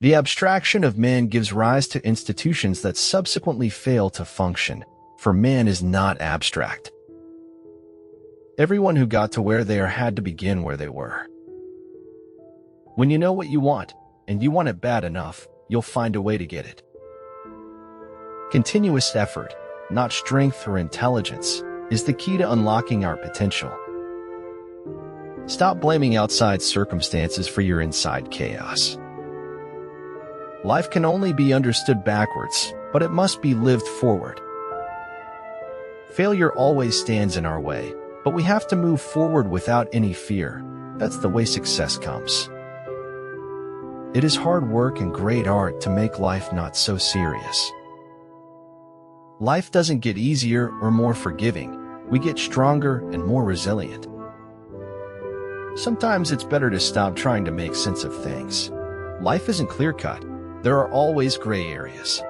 The abstraction of man gives rise to institutions that subsequently fail to function, for man is not abstract. Everyone who got to where they are had to begin where they were. When you know what you want, and you want it bad enough, you'll find a way to get it. Continuous effort, not strength or intelligence, is the key to unlocking our potential. Stop blaming outside circumstances for your inside chaos. Life can only be understood backwards, but it must be lived forward. Failure always stands in our way, but we have to move forward without any fear. That's the way success comes. It is hard work and great art to make life not so serious. Life doesn't get easier or more forgiving. We get stronger and more resilient. Sometimes it's better to stop trying to make sense of things. Life isn't clear-cut. There are always gray areas.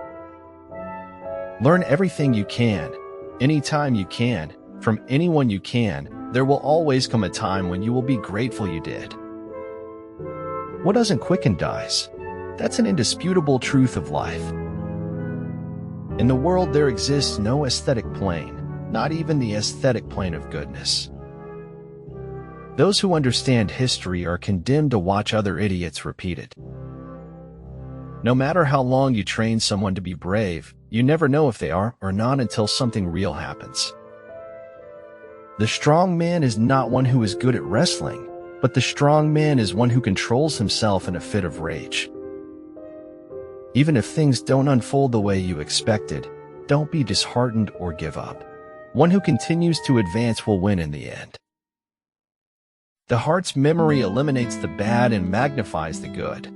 Learn everything you can, anytime you can, from anyone you can. There will always come a time when you will be grateful you did. What doesn't quicken dies. That's an indisputable truth of life. In the world there exists no aesthetic plane, not even the aesthetic plane of goodness. Those who understand history are condemned to watch other idiots repeat it. No matter how long you train someone to be brave, you never know if they are or not until something real happens. The strong man is not one who is good at wrestling, but the strong man is one who controls himself in a fit of rage. Even if things don't unfold the way you expected, don't be disheartened or give up. One who continues to advance will win in the end. The heart's memory eliminates the bad and magnifies the good.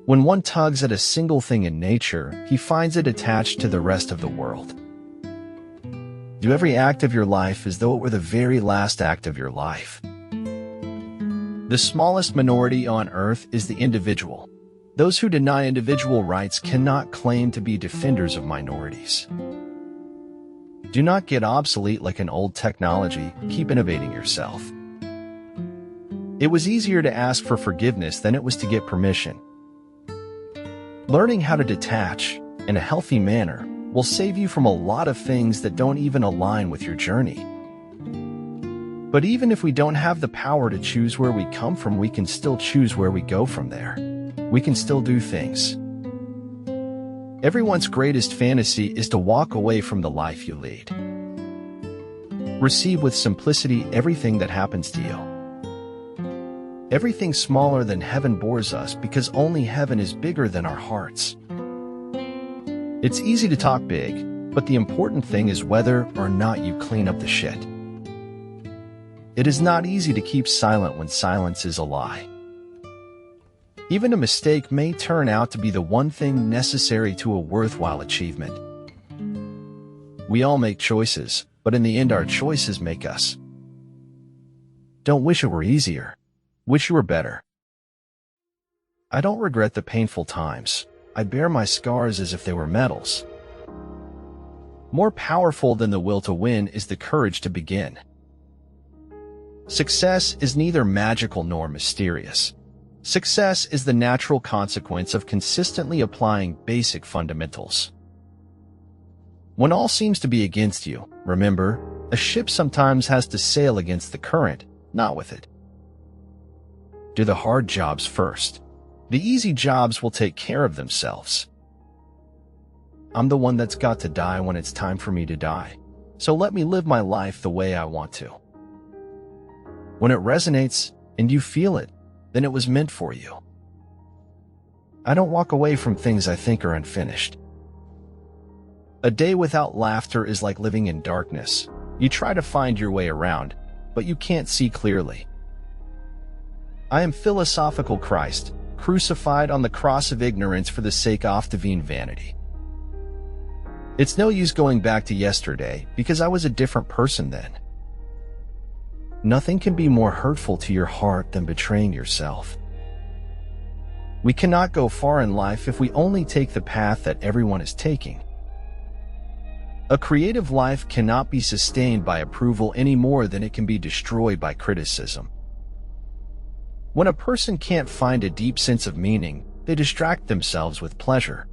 When one tugs at a single thing in nature, he finds it attached to the rest of the world. Do every act of your life as though it were the very last act of your life. The smallest minority on earth is the individual. Those who deny individual rights cannot claim to be defenders of minorities. Do not get obsolete like an old technology. Keep innovating yourself. It was easier to ask for forgiveness than it was to get permission. Learning how to detach in a healthy manner will save you from a lot of things that don't even align with your journey. But even if we don't have the power to choose where we come from, we can still choose where we go from there. We can still do things. Everyone's greatest fantasy is to walk away from the life you lead. Receive with simplicity everything that happens to you. Everything smaller than heaven bores us because only heaven is bigger than our hearts. It's easy to talk big, but the important thing is whether or not you clean up the shit. It is not easy to keep silent when silence is a lie. Even a mistake may turn out to be the one thing necessary to a worthwhile achievement. We all make choices, but in the end our choices make us. Don't wish it were easier. Wish you were better. I don't regret the painful times. I bear my scars as if they were medals. More powerful than the will to win is the courage to begin. Success is neither magical nor mysterious. Success is the natural consequence of consistently applying basic fundamentals. When all seems to be against you, remember, a ship sometimes has to sail against the current, not with it. Do the hard jobs first. The easy jobs will take care of themselves. I'm the one that's got to die when it's time for me to die, so let me live my life the way I want to. When it resonates and you feel it, then it was meant for you. I don't walk away from things I think are unfinished. A day without laughter is like living in darkness. You try to find your way around, but you can't see clearly. I am philosophical Christ, crucified on the cross of ignorance for the sake of vain vanity. It's no use going back to yesterday because I was a different person then. Nothing can be more hurtful to your heart than betraying yourself. We cannot go far in life if we only take the path that everyone is taking. A creative life cannot be sustained by approval any more than it can be destroyed by criticism. When a person can't find a deep sense of meaning, They distract themselves with pleasure.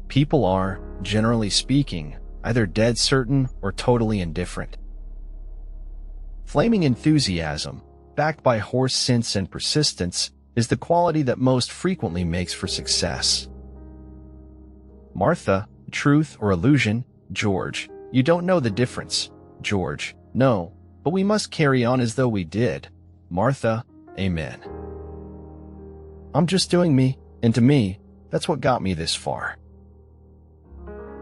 People are, generally speaking, either dead certain or totally indifferent. Flaming enthusiasm, backed by horse sense and persistence, is the quality that most frequently makes for success. Martha, truth or illusion? George, you don't know the difference. George, no, but we must carry on as though we did. Martha, amen. I'm just doing me, and to me, that's what got me this far.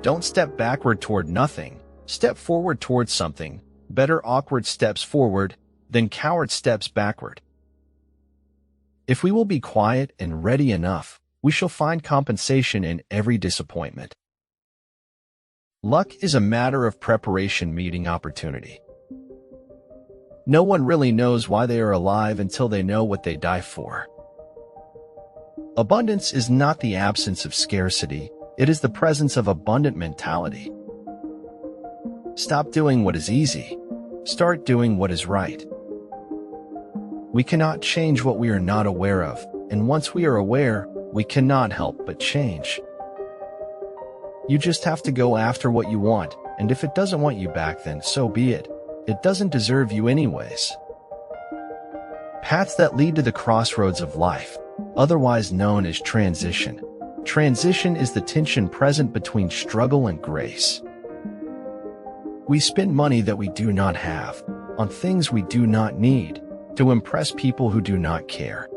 Don't step backward toward nothing. Step forward toward something. Better awkward steps forward than coward steps backward. If we will be quiet and ready enough, we shall find compensation in every disappointment. Luck is a matter of preparation meeting opportunity. No one really knows why they are alive until they know what they die for. Abundance is not the absence of scarcity, it is the presence of abundant mentality. Stop doing what is easy. Start doing what is right. We cannot change what we are not aware of, and once we are aware, we cannot help but change. You just have to go after what you want, and if it doesn't want you back, then so be it. It doesn't deserve you anyways. Paths that lead to the crossroads of life, otherwise known as transition. Transition is the tension present between struggle and grace. We spend money that we do not have, on things we do not need, to impress people who do not care.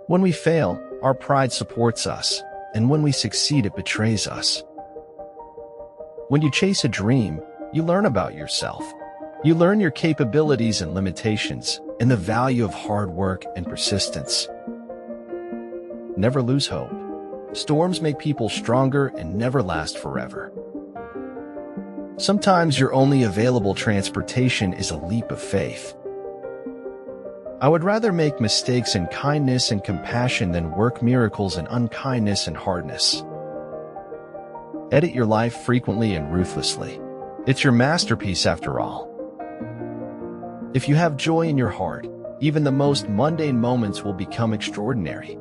When we fail, our pride supports us, and when we succeed, it betrays us. When you chase a dream, you learn about yourself. You learn your capabilities and limitations, and the value of hard work and persistence. Never lose hope. Storms make people stronger and never last forever. Sometimes your only available transportation is a leap of faith. I would rather make mistakes in kindness and compassion than work miracles in unkindness and hardness. Edit your life frequently and ruthlessly. It's your masterpiece after all. If you have joy in your heart, even the most mundane moments will become extraordinary.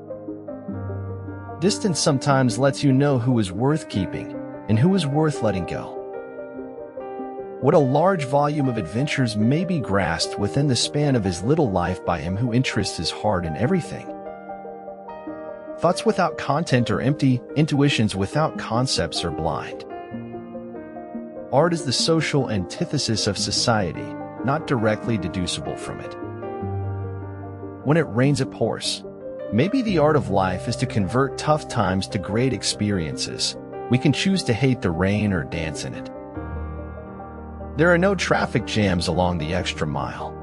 Distance sometimes lets you know who is worth keeping and who is worth letting go. What a large volume of adventures may be grasped within the span of his little life by him who interests his heart in everything. Thoughts without content are empty, intuitions without concepts are blind. Art is the social antithesis of society, not directly deducible from it. When it rains, it pours. Maybe the art of life is to convert tough times to great experiences. We can choose to hate the rain or dance in it. There are no traffic jams along the extra mile.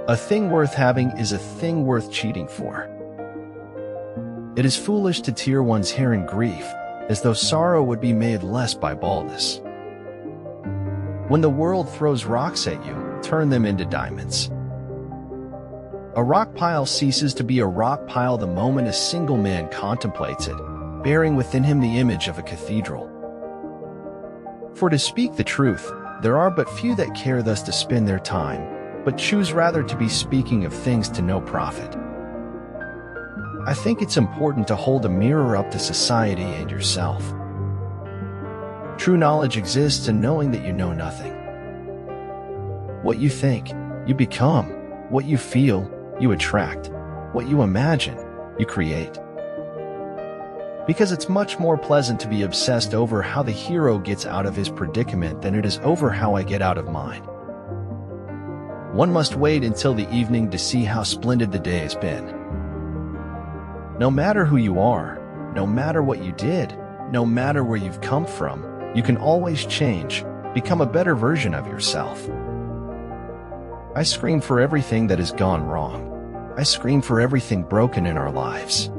A thing worth having is a thing worth cheating for. It is foolish to tear one's hair in grief, as though sorrow would be made less by baldness. When the world throws rocks at you, turn them into diamonds. A rock pile ceases to be a rock pile the moment a single man contemplates it, bearing within him the image of a cathedral. For to speak the truth, there are but few that care thus to spend their time, but choose rather to be speaking of things to no profit. I think it's important to hold a mirror up to society and yourself. True knowledge exists in knowing that you know nothing. What you think, you become. What you feel, you attract. What you imagine, you create. Because it's much more pleasant to be obsessed over how the hero gets out of his predicament than it is over how I get out of mine. One must wait until the evening to see how splendid the day has been. No matter who you are, no matter what you did, no matter where you've come from, you can always change, become a better version of yourself. I scream for everything that has gone wrong. I scream for everything broken in our lives.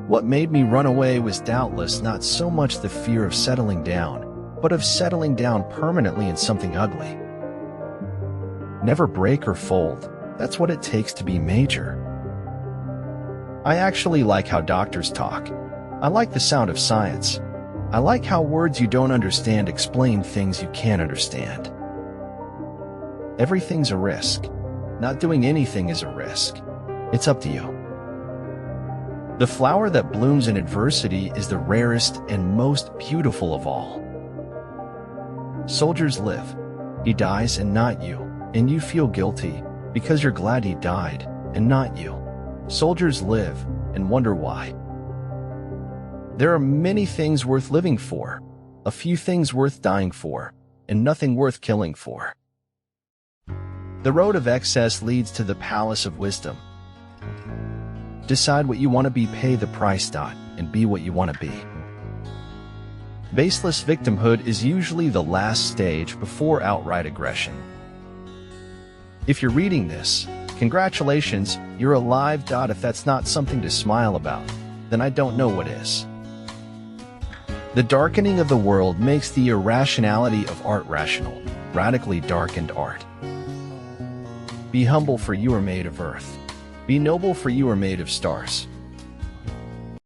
What made me run away was doubtless not so much the fear of settling down, but of settling down permanently in something ugly. Never break or fold, that's what it takes to be major. I actually like how doctors talk. I like the sound of science. I like how words you don't understand explain things you can't understand. Everything's a risk. Not doing anything is a risk. It's up to you. The flower that blooms in adversity is the rarest and most beautiful of all. Soldiers live. He dies and not you, and you feel guilty because you're glad he died and not you. Soldiers live and wonder why. There are many things worth living for, a few things worth dying for, and nothing worth killing for. The road of excess leads to the palace of wisdom. Decide what you want to be, pay the price, and be what you want to be. Baseless victimhood is usually the last stage before outright aggression. If you're reading this, congratulations, you're alive. If that's not something to smile about, then I don't know what is. The darkening of the world makes the irrationality of art rational, radically darkened art. Be humble, for you are made of earth. Be noble, for you are made of stars.